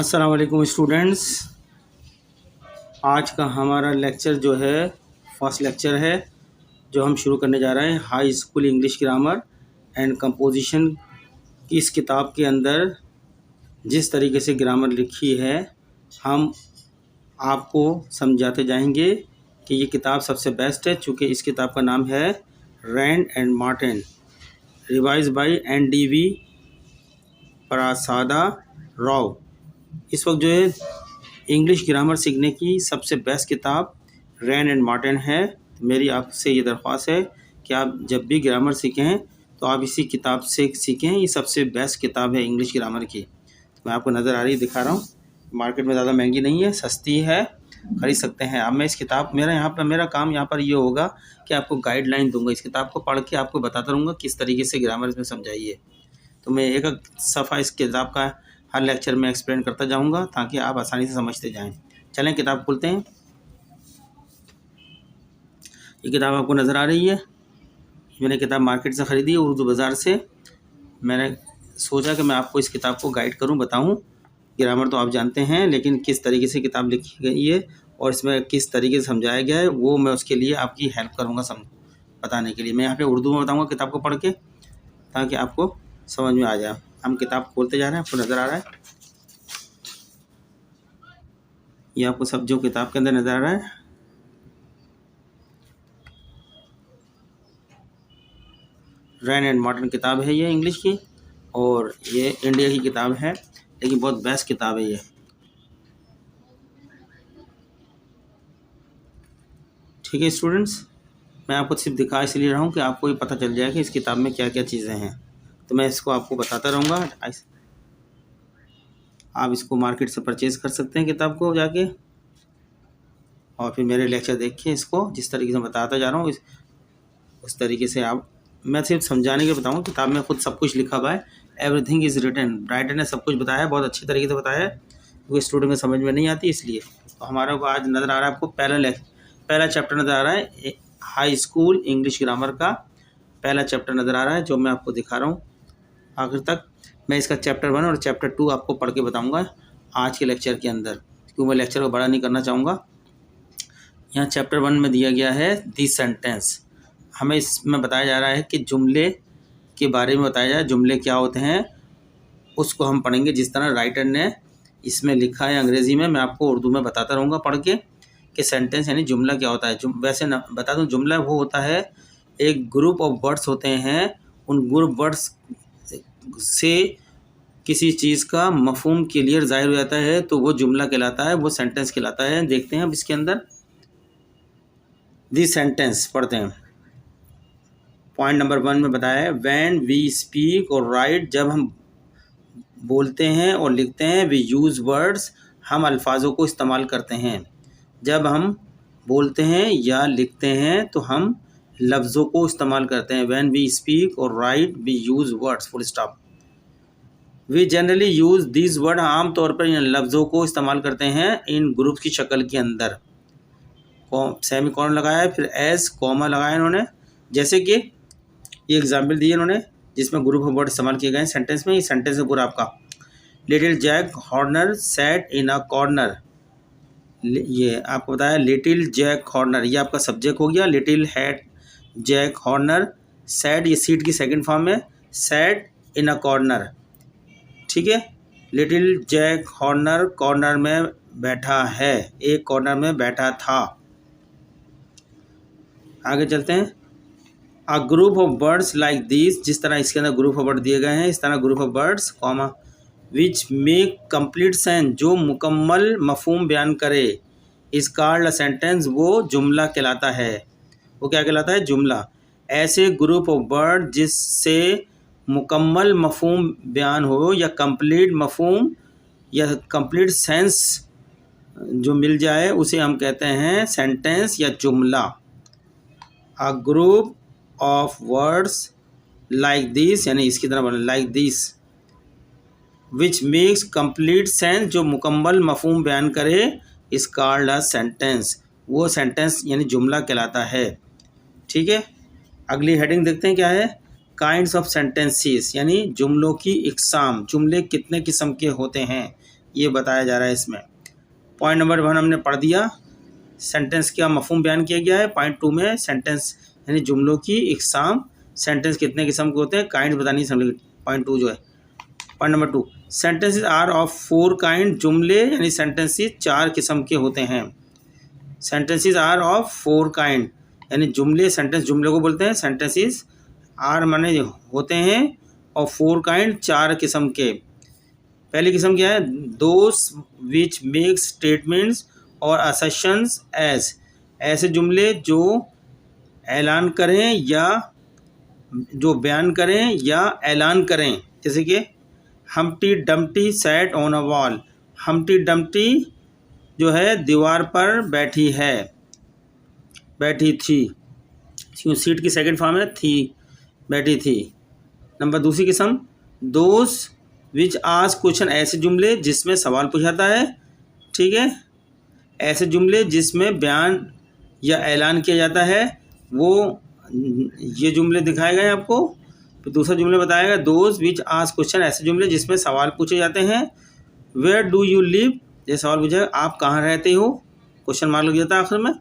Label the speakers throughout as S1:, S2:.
S1: अस्सलाम वालेकुम स्टूडेंट्स। आज का हमारा लेक्चर जो है फर्स्ट लेक्चर है जो हम शुरू करने जा रहे हैं high school English grammar and composition की। इस किताब के अंदर जिस तरीके से ग्रामर लिखी है हम आपको समझाते जाएंगे कि ये किताब सबसे बेस्ट है, चूँकि इस किताब का नाम है Wren and Martin, revised by NDV Prasada Rao. इस वक्त जो है इंग्लिश ग्रामर सीखने की सबसे बेस्ट किताब रैंड एंड मार्टिन है। मेरी आपसे ये दरख्वास्त है कि आप जब भी ग्रामर सीखें तो आप इसी किताब से सीखें। ये सबसे बेस्ट किताब है इंग्लिश ग्रामर की। मैं आपको नज़र आ रही दिखा रहा हूँ। मार्केट में ज़्यादा महंगी नहीं है, सस्ती है, ख़रीद सकते हैं। अब मैं इस किताब मेरा काम यहाँ पर ये होगा कि आपको गाइडलाइन दूंगा। इस किताब को पढ़ के आपको बताता रहूँगा किस तरीके से ग्रामर इसमें समझाइए। तो मैं एक सफ़ा इस किताब का हर लेक्चर में एक्सप्लेन करता जाऊंगा ताकि आप आसानी से समझते जाएं। चलें किताब खोलते हैं। ये किताब आपको नज़र आ रही है। मैंने किताब मार्केट से ख़रीदी है, उर्दू बाज़ार से। मैंने सोचा कि मैं आपको इस किताब को गाइड करूं, बताऊं। ग्रामर तो आप जानते हैं, लेकिन किस तरीके से किताब लिखी गई है और इसमें किस तरीके से समझाया गया है वो मैं उसके लिए आपकी हेल्प करूँगा बताने के लिए। मैं यहाँ पर उर्दू में बताऊँगा किताब को पढ़ के ताकि आपको समझ में आ जाए। हम किताब खोलते जा रहे हैं, आपको नज़र आ रहा है ये आपको सब जो किताब के अंदर नज़र आ रहा है रैंड एंड मार्टिन किताब है ये इंग्लिश की, और ये इंडिया की किताब है, लेकिन बहुत बेस्ट किताब है ये। ठीक है स्टूडेंट्स, मैं आपको सिर्फ दिखा इसलिए रहा हूँ कि आपको ये पता चल जाए कि इस किताब में क्या क्या चीज़ें हैं। तो मैं इसको आपको बताता रहूँगा। आप इसको मार्केट से परचेज़ कर सकते हैं किताब को जाके, और फिर मेरे लेक्चर देखिए। इसको जिस तरीके से बताता जा रहा हूँ उस तरीके से आप, मैं सिर्फ समझाने के बताऊँगा। किताब में खुद सब कुछ लिखा हुआ है, एवरीथिंग इज़ रिटन। राइटर ने सब कुछ बताया है, बहुत अच्छी तरीके से बताया है, क्योंकि स्टूडेंट में समझ में नहीं आती इसलिए। तो हमारा को आज नज़र आ रहा है आपको पहला चैप्टर नज़र आ रहा है हाई स्कूल इंग्लिश ग्रामर का। पहला चैप्टर नज़र आ रहा है जो मैं आपको दिखा रहा हूँ आखिर तक। मैं इसका चैप्टर 1 और चैप्टर 2 आपको पढ़ के बताऊँगा आज के लेक्चर के अंदर, क्योंकि मैं लेक्चर को बड़ा नहीं करना चाहूँगा। यहाँ चैप्टर 1 में दिया गया है दी सेंटेंस। हमें इसमें बताया जा रहा है कि जुमले के बारे में बताया जाए, जुमले क्या होते हैं उसको हम पढ़ेंगे जिस तरह राइटर ने इसमें लिखा है अंग्रेज़ी में। मैं आपको उर्दू में बताता रहूँगा पढ़ के कि सेंटेंस यानी जुमला क्या होता है। वैसे न बता दूँ, जुमला वो होता है एक ग्रुप ऑफ वर्ड्स होते हैं, उन ग्रुप वर्ड्स से किसी चीज़ का मफहूम क्लियर ज़ाहिर हो जाता है तो वो जुमला कहलाता है, वो सेंटेंस कहलाता है। देखते हैं अब इसके अंदर दी सेंटेंस पढ़ते हैं। पॉइंट नंबर 1 में बताया है व्हेन वी स्पीक और राइट, जब हम बोलते हैं और लिखते हैं, वी यूज़ वर्ड्स, हम अल्फाजों को इस्तेमाल करते हैं। जब हम बोलते हैं या लिखते हैं तो हम लफ्ज़ों को इस्तेमाल करते हैं। व्हेन वी स्पीक और write we use words, full stop. We generally use these word, आम तौर पर इन लफ्ज़ों को इस्तेमाल करते हैं इन ग्रुप की शक्ल के अंदर। सेमी कॉलन लगाया है, फिर एस कॉमा लगाया इन्होंने। जैसे कि ये एग्जाम्पल दिए इन्होंने जिसमें ग्रुप ऑफ वर्ड इस्तेमाल किए गए हैं सेंटेंस में। ये सेंटेंस है पूरा आपका। Little Jack Horner sat in a corner, ये आपको बताया लिटिल जैक हॉर्नर, ये आपका सब्जेक्ट हो गया। Little had Jack Horner sat, ये सीट की सेकंड फॉर्म में, सैट इन अ कॉर्नर। ठीक है, लिटिल जैक हॉर्नर कॉर्नर में बैठा है, एक कॉर्नर में बैठा था। आगे चलते हैं। A group of words like this, जिस तरह इसके अंदर ग्रुप ऑफ वर्ड दिए गए हैं इस तरह group of words comma which make complete sense, जो मुकम्मल मफहूम बयान करे, इस कॉल्ड अ सेंटेंस, वो जुमला कहलाता है। वो क्या कहलाता है? जुमला। ऐसे ग्रुप ऑफ वर्ड जिससे मुकम्मल मफहूम बयान हो या कंप्लीट मफहूम या कंप्लीट सेंस जो मिल जाए उसे हम कहते हैं सेंटेंस या जुमला। A group of words like this, यानी इसकी तरह बोले like this, which makes complete sense, जो मुकम्मल मफहूम बयान करे, इस कॉल्ड अ सेंटेंस, वो सेंटेंस यानी जुमला कहलाता है। ठीक है, अगली हेडिंग देखते हैं क्या है। काइंड्स ऑफ सेंटेंसेस, यानी जुमलों की इकसाम, जुमले कितने किस्म के होते हैं। ये बताया जा रहा है इसमें। पॉइंट नंबर 1 हमने पढ़ दिया, सेंटेंस का मफहूम बयान किया गया है। पॉइंट 2 में सेंटेंस यानी जुमलों की इकसाम, सेंटेंस कितने किस्म के होते हैं, काइंड बतानी समझ। पॉइंट 2 जो है, point number 2, sentences are of 4 kind, जुमले यानी सेंटेंसेस 4 किस्म के होते हैं। सेंटेंसेस आर ऑफ 4 काइंड यानी जुमले, सेंटेंस जुमले को बोलते हैं। सेंटेंसेस आर माने होते हैं और 4 काइंड 4 किस्म के। पहली किस्म क्या है, दोस विच मेक स्टेटमेंट्स और असर्शंस एज, ऐसे जुमले जो ऐलान करें या जो बयान करें या ऐलान करें। जैसे कि Humpty Dumpty sat on a wall, Humpty Dumpty जो है दीवार पर बैठी है, बैठी थी, सीट की सेकंड फॉर्म है थी, बैठी थी। नंबर दूसरी किस्म, दोस विच आस्क क्वेश्चन, ऐसे जुमले जिसमें सवाल पूछाता है, ठीक है, ऐसे जुमले जिसमें बयान या ऐलान किया जाता है, वो ये जुमले दिखाए गए आपको। तो दूसरा जुमले बताएगा, दोज विच आस्क क्वेश्चन, ऐसे जुमले जिसमें सवाल पूछे जाते हैं। वेयर डू यू लिव, ये सवाल पूछेगा आप कहाँ रहते हो, क्वेश्चन मार्क लग जाता है आखिर में।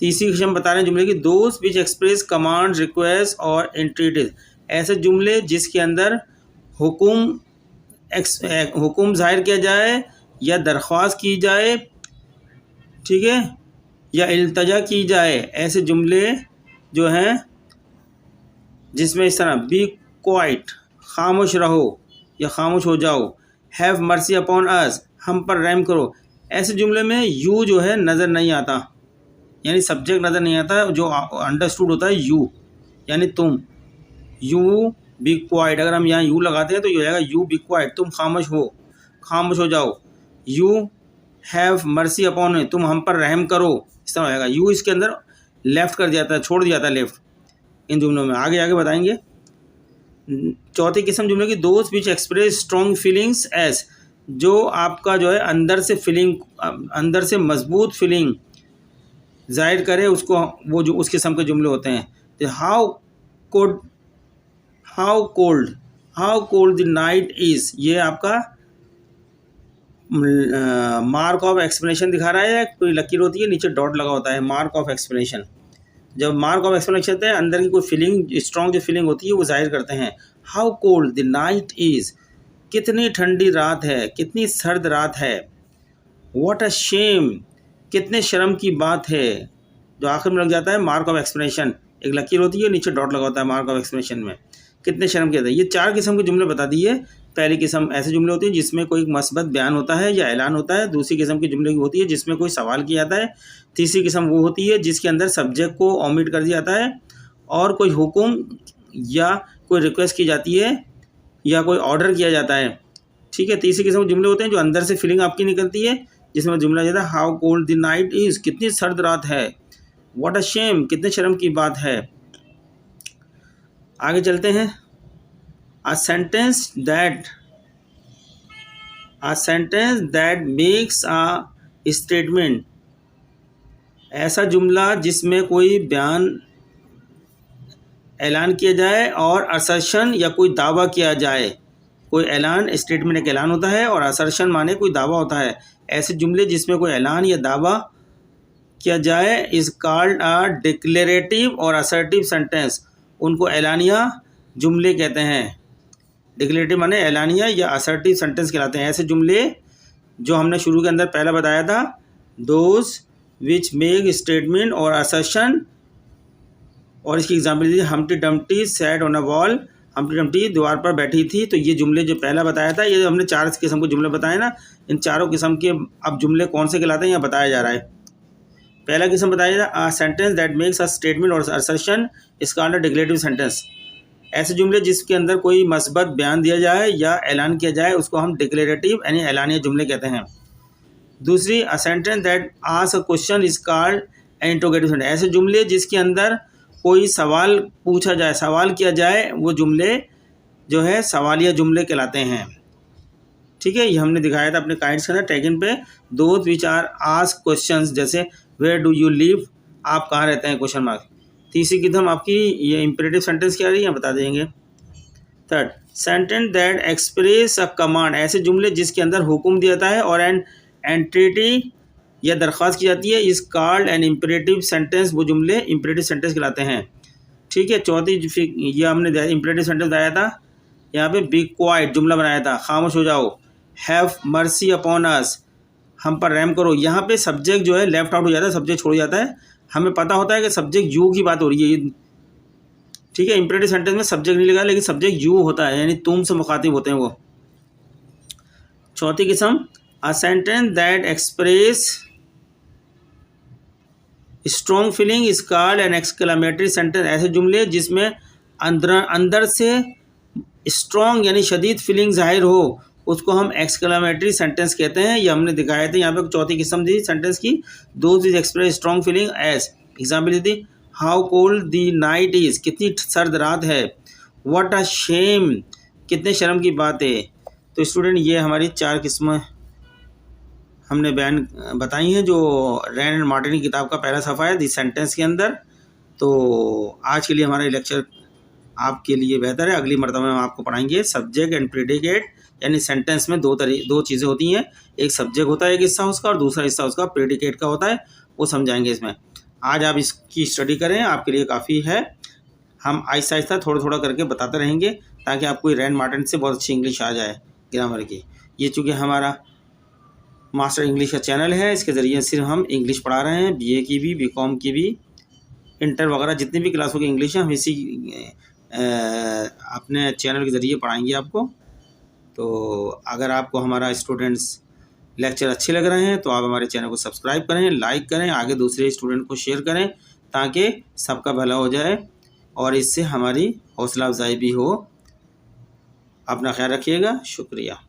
S1: तीसरी किस्म बता रहे हैं जुमले की, those which express command, request और एंट्रीज, ऐसे जुमले जिसके अंदर हुकुम जाहिर किया जाए या दरख्वास्त की जाए, ठीक है, या इल्तजा की जाए। ऐसे जुमले जो हैं जिसमें इस तरह बी क्वाइट, खामोश रहो या खामोश हो जाओ, हैव मर्सी अपॉन अस, हम पर रहम करो, ऐसे जुमले में यू जो है नज़र नहीं आता, यानी सब्जेक्ट नज़र नहीं आता, जो अंडरस्टूड होता है यू यानी तुम। यू बी क्वाइट, अगर हम यहाँ यू लगाते हैं तो ये हो जाएगा यू बी क्वाइट, तुम खामोश हो जाओ। यू हैव मर्सी अपॉन, तुम हम पर रहम करो, इस तरह हो जाएगा। यू इसके अंदर लेफ़्ट कर दिया जाता है, छोड़ दिया जाता है लेफ़्ट इन जुमलों में, आगे बताएंगे। चौथी किस्म जुमले की, those which express strong feelings as, जो आपका जो है अंदर से फीलिंग, अंदर से मजबूत फीलिंग जाहिर करे, उसको वो जो उस किस्म के जुमले होते हैं। How cold the night is, ये आपका मार्क ऑफ एक्सप्लेनेशन दिखा रहा है, कोई लकीर होती है नीचे डॉट लगा होता है, मार्क ऑफ एक्सप्लेनेशन। जब मार्क ऑफ एक्सप्लेनेशन होता है, अंदर की कोई फीलिंग, स्ट्रॉन्ग जो फीलिंग होती है वो जाहिर करते हैं। How cold the night is, कितनी ठंडी रात है, कितनी सर्द रात है। व्हाट अ शेम, कितने शर्म की बात है, जो आखिर में लग जाता है मार्क ऑफ एक्सप्लेनेशन, एक लकीर होती है नीचे डॉट लगा होता है मार्क ऑफ एक्सप्लेनेशन में, कितने शर्म की बात है। ये 4 किस्म के जुमले बता दिए। पहली किस्म ऐसे जुमले होते हैं जिसमें कोई मस्बत बयान होता है या ऐलान होता है। दूसरी किस्म की जुमले की होती है जिसमें कोई सवाल किया जाता है। तीसरी किस्म वो होती है जिसके अंदर सब्जेक्ट को ओमिट कर दिया जाता है और कोई हुक्म या कोई रिक्वेस्ट की जाती है या कोई ऑर्डर किया जाता है, ठीक है। तीसरी किस्म के जुमले होते हैं जो अंदर से फीलिंग आपकी निकलती है, जिसमें जुमला जाता है how cold the night is, कितनी सर्द रात है। व्हाट अ शेम, कितने शर्म की बात है। आगे चलते हैं। A sentence that makes a statement, ऐसा जुमला जिसमें कोई बयान ऐलान किया जाए और असर्शन या कोई दावा किया जाए। कोई ऐलान, स्टेटमेंट एक ऐलान होता है और असर्शन माने कोई दावा होता है। ऐसे जुमले जिसमें कोई ऐलान या दावा किया जाए इज़ कॉल्ड अ डिक्लेरेटिव और असर्टिव सेंटेंस, उनको ऐलानिया जुमले कहते हैं। डिक्लेरेटिव माने ऐलानिया या असर्टिव सेंटेंस कहलाते हैं। ऐसे जुमले जो हमने शुरू के अंदर पहला बताया था, दोज विच मेक स्टेटमेंट और असर्शन, और इसकी example the Humpty Dumpty sat on a wall, Humpty Dumpty दीवार पर बैठी थी। तो ये जुमले जो पहला बताया था, ये हमने 4 किस्म के जुमले बताए ना, इन चारों किस्म के अब जुमले कौन से कहलाते हैं यहाँ बताया जा रहा है। पहला किस्म बताया जा रहा है sentence that makes a statement और assertion is called a declarative sentence. ऐसे जुमले जिसके अंदर कोई मस्बत बयान दिया जाए या ऐलान किया जाए उसको हम डिक्लेरेटिव यानी ऐलानिया जुमले कहते हैं। दूसरी, a sentence that ask a question is called an interrogative sentence. ऐसे जुमले जिसके अंदर कोई सवाल पूछा जाए, सवाल किया जाए, वो जुमले जो है सवालिया जुमले कहलाते हैं, ठीक है। ये हमने दिखाया था अपने काइंड्स के अंदर टैगिंग पे। Those which are ask questions, जैसे वेयर डू यू लिव, आप कहाँ रहते हैं, क्वेश्चन मार्क। तीसरी किस्म आपकी ये इंपेरेटिव सेंटेंस क्या रही है बता देंगे। Third, sentence that express a command, ऐसे जुमले जिसके अंदर हुक्म दिया जाता है और एन एंटिटी या दरख्वास्त की जाती है, is called an imperative sentence, वो जुमले इम्परेटिव सेंटेंस कहलाते हैं। ठीक है, चौथी ये हमने इम्परेटिव सेंटेंस बताया था, यहाँ पे बी क्वाइट जुमला बनाया था, खामोश हो जाओ। हैव मर्सी अपॉन अस, हम पर रहम करो, यहाँ पे सब्जेक्ट जो है लेफ्ट आउट हो जाता है, सब्जेक्ट छोड़ जाता है, हमें पता होता है कि सब्जेक्ट यू की बात हो रही है। ठीक है, इम्परेटिव सेंटेंस में सब्जेक्ट नहीं लगा, लेकिन सब्जेक्ट यू होता है, यानी तुम से मुखातिब होते हैं वो। चौथी किस्म, a sentence that express strong feeling is called an exclamatory sentence, ऐसे जुमले जिसमें अंदर से स्ट्रॉन्ग यानी शदीद फीलिंग जाहिर हो, उसको हम एक्सक्लेमेटरी सेंटेंस कहते हैं। ये हमने दिखाए थे, यहाँ पे चौथी किस्म थी सेंटेंस की, those is express strong feeling as, example दी, how cold the night is, कितनी सर्द रात है, व्हाट अ शेम, कितने शर्म की बात है। तो स्टूडेंट ये हमारी 4 किस्में हमने बयान बताई हैं, जो रैन एंड मार्टिन की किताब का पहला सफ़ा है दी सेंटेंस के अंदर। तो आज के लिए हमारा लेक्चर आपके लिए बेहतर है, अगली मरतबा हम आपको पढ़ाएंगे सब्जेक्ट एंड प्रेडिकेट, यानी सेंटेंस में दो चीज़ें होती हैं, एक सब्जेक्ट होता है एक हिस्सा उसका, और दूसरा हिस्सा उसका प्रेडिकेट का होता है, वो समझाएंगे इसमें। आज आप इसकी स्टडी करें, आपके लिए काफ़ी है। हम आहिस्ता आहिस्ता थोड़ा थोड़ा करके बताते रहेंगे, ताकि आपको रैन मार्टिन से बहुत अच्छी इंग्लिश आ जाए ग्रामर की। ये चूँकि हमारा मास्टर इंग्लिश का चैनल है, इसके ज़रिए सिर्फ हम इंग्लिश पढ़ा रहे हैं, बीए की भी, बीकॉम की भी, इंटर वगैरह जितनी भी क्लासों की इंग्लिश है, हम इसी अपने चैनल के ज़रिए पढ़ाएंगे आपको। तो अगर आपको हमारा स्टूडेंट्स लेक्चर अच्छे लग रहे हैं तो आप हमारे चैनल को सब्सक्राइब करें, लाइक करें, आगे दूसरे स्टूडेंट को शेयर करें, ताकि सबका भला हो जाए और इससे हमारी हौसला अफजाई भी हो। अपना ख्याल रखिएगा, शुक्रिया।